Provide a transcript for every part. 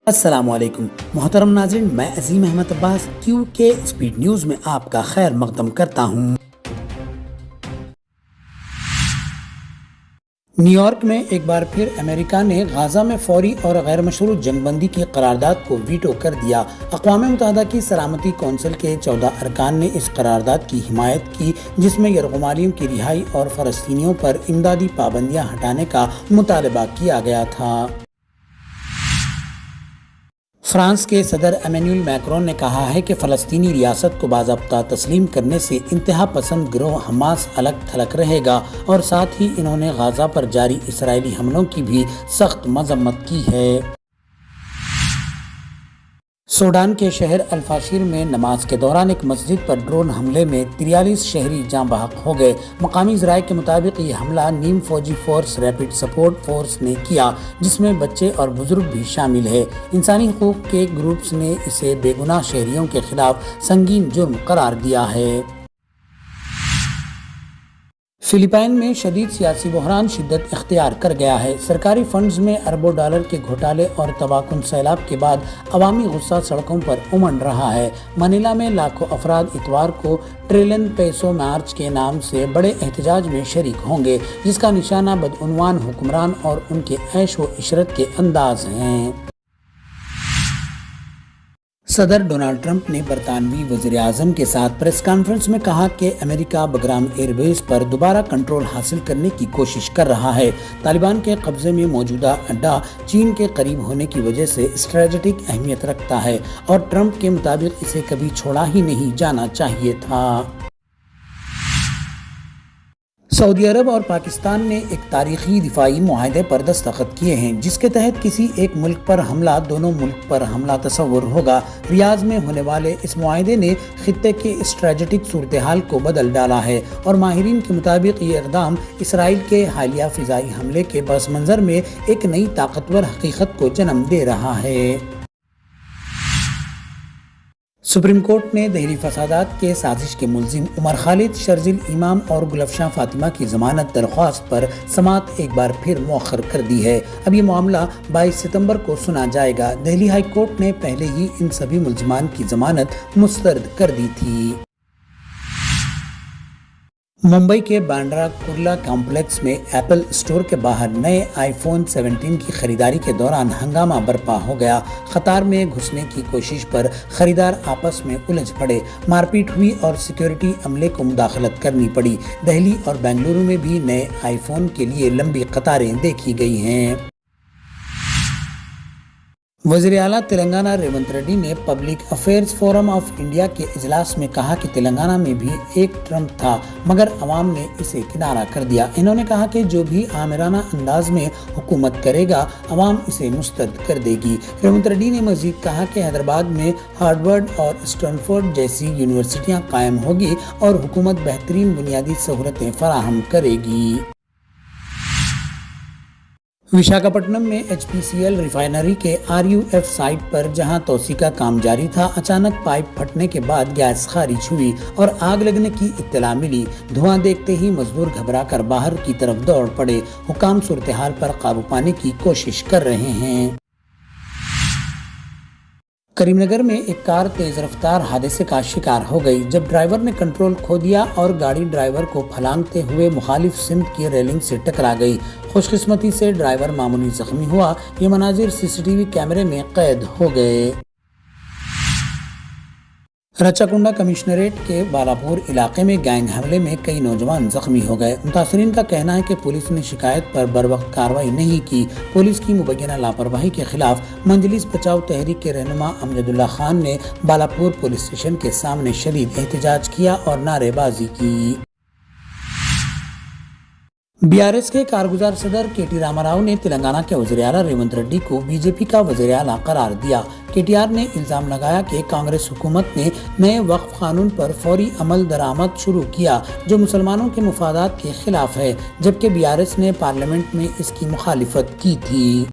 السلام علیکم محترم ناظرین، میں عظیم احمد عباس کیو کے اسپیڈ نیوز میں آپ کا خیر مقدم کرتا ہوں۔ نیو یارک میں ایک بار پھر امریکہ نے غزہ میں فوری اور غیر مشروط جنگ بندی کی قرارداد کو ویٹو کر دیا۔ اقوام متحدہ کی سلامتی کونسل کے 14 ارکان نے اس قرارداد کی حمایت کی، جس میں یرغمالیوں کی رہائی اور فلسطینیوں پر امدادی پابندیاں ہٹانے کا مطالبہ کیا گیا تھا۔ فرانس کے صدر ایمینوئل میکرون نے کہا ہے کہ فلسطینی ریاست کو باضابطہ تسلیم کرنے سے انتہا پسند گروہ حماس الگ تھلگ رہے گا، اور ساتھ ہی انہوں نے غزہ پر جاری اسرائیلی حملوں کی بھی سخت مذمت کی ہے۔ سوڈان کے شہر الفاشر میں نماز کے دوران ایک مسجد پر ڈرون حملے میں 43 شہری جاں بحق ہو گئے۔ مقامی ذرائع کے مطابق یہ حملہ نیم فوجی فورس ریپڈ سپورٹ فورس نے کیا، جس میں بچے اور بزرگ بھی شامل ہے۔ انسانی حقوق کے گروپس نے اسے بے گناہ شہریوں کے خلاف سنگین جرم قرار دیا ہے۔ فلپائن میں شدید سیاسی بحران شدت اختیار کر گیا ہے۔ سرکاری فنڈز میں اربوں ڈالر کے گھوٹالے اور تباہ کن سیلاب کے بعد عوامی غصہ سڑکوں پر امڈ رہا ہے۔ منیلا میں لاکھوں افراد اتوار کو ٹریلین پیسو مارچ کے نام سے بڑے احتجاج میں شریک ہوں گے، جس کا نشانہ بدعنوان حکمران اور ان کے عیش و عشرت کے انداز ہیں۔ صدر ڈونلڈ ٹرمپ نے برطانوی وزیر اعظم کے ساتھ پریس کانفرنس میں کہا کہ امریکہ بگرام ایئر بیس پر دوبارہ کنٹرول حاصل کرنے کی کوشش کر رہا ہے۔ طالبان کے قبضے میں موجودہ اڈہ چین کے قریب ہونے کی وجہ سے اسٹریٹجک اہمیت رکھتا ہے، اور ٹرمپ کے مطابق اسے کبھی چھوڑا ہی نہیں جانا چاہیے تھا۔ سعودی عرب اور پاکستان نے ایک تاریخی دفاعی معاہدے پر دستخط کیے ہیں، جس کے تحت کسی ایک ملک پر حملہ دونوں ملک پر حملہ تصور ہوگا۔ ریاض میں ہونے والے اس معاہدے نے خطے کے اسٹریٹجک صورتحال کو بدل ڈالا ہے، اور ماہرین کے مطابق یہ اقدام اسرائیل کے حالیہ فضائی حملے کے پس منظر میں ایک نئی طاقتور حقیقت کو جنم دے رہا ہے۔ سپریم کورٹ نے دہلی فسادات کے سازش کے ملزم عمر خالد، شرزیل امام اور گلفشاں فاطمہ کی ضمانت درخواست پر سماعت ایک بار پھر مؤخر کر دی ہے۔ اب یہ معاملہ 22 ستمبر کو سنا جائے گا۔ دہلی ہائی کورٹ نے پہلے ہی ان سبھی ملزمان کی ضمانت مسترد کر دی تھی۔ ممبئی کے بانڈرا کرلا کمپلیکس میں ایپل اسٹور کے باہر نئے آئی فون 17 کی خریداری کے دوران ہنگامہ برپا ہو گیا۔ قطار میں گھسنے کی کوشش پر خریدار آپس میں الجھ پڑے، مار پیٹ ہوئی اور سیکیورٹی عملے کو مداخلت کرنی پڑی۔ دہلی اور بنگلورو میں بھی نئے آئی فون کے لیے لمبی قطاریں دیکھی گئی ہیں۔ وزیر اعلیٰ تلنگانہ ریونت ریڈی نے public affairs forum of India کے اجلاس میں کہا کہ تلنگانہ میں بھی ایک ٹرمپ تھا، مگر عوام نے اسے کنارہ کر دیا۔ انہوں نے کہا کہ جو بھی آمرانہ انداز میں حکومت کرے گا، عوام اسے مسترد کر دے گی۔ ریونت ریڈی نے مزید کہا کہ حیدرآباد میں ہارورڈ اور اسٹینفورڈ جیسی یونیورسٹیاں قائم ہوگی اور حکومت بہترین بنیادی سہولتیں فراہم کرے گی۔ وشاکھاپٹنم میں H P C L refinery کے RUF سائٹ پر جہاں توسیع کا کام جاری تھا، اچانک پائپ پھٹنے کے بعد گیس خارج ہوئی اور آگ لگنے کی اطلاع ملی۔ دھواں دیکھتے ہی مزدور گھبرا کر باہر کی طرف دوڑ پڑے۔ حکام صورتحال پر قابو پانے کی کوشش کر رہے ہیں۔ کریم نگر میں ایک کار تیز رفتار حادثے کا شکار ہو گئی، جب ڈرائیور نے کنٹرول کھو دیا اور گاڑی ڈرائیور کو پھلانگتے ہوئے مخالف سمت کی ریلنگ سے ٹکرا گئی۔ خوش قسمتی سے ڈرائیور معمولی زخمی ہوا۔ یہ مناظر CCTV کیمرے میں قید ہو گئے۔ رچاکنڈا کمشنریٹ کے بالاپور علاقے میں گینگ حملے میں کئی نوجوان زخمی ہو گئے۔ متاثرین کا کہنا ہے کہ پولیس نے شکایت پر بروقت کارروائی نہیں کی۔ پولیس کی مبینہ لاپرواہی کے خلاف مجلس بچاؤ تحریک کے رہنما امجد اللہ خان نے بالاپور پولیس اسٹیشن کے سامنے شدید احتجاج کیا اور نعرے بازی کی۔ BRS کے کارگزار صدر KT راما راؤ نے تلنگانہ کے وزیر اعلیٰ ریونت ریڈی کو BJP کا وزیر اعلیٰ قرار دیا۔ KTR نے الزام لگایا کہ کانگریس حکومت نے نئے وقف قانون پر فوری عمل درآمد شروع کیا، جو مسلمانوں کے مفادات کے خلاف ہے، جبکہ BRS نے پارلیمنٹ میں اس کی مخالفت کی تھی۔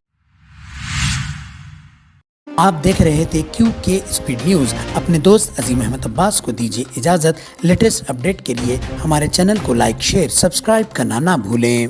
آپ دیکھ رہے تھے کیو کے اسپیڈ نیوز۔ اپنے دوست عظیم احمد عباس کو دیجیے اجازت۔ لیٹسٹ اپڈیٹ کے لیے ہمارے چینل کو لائک، شیئر، سبسکرائب کرنا نہ بھولیں۔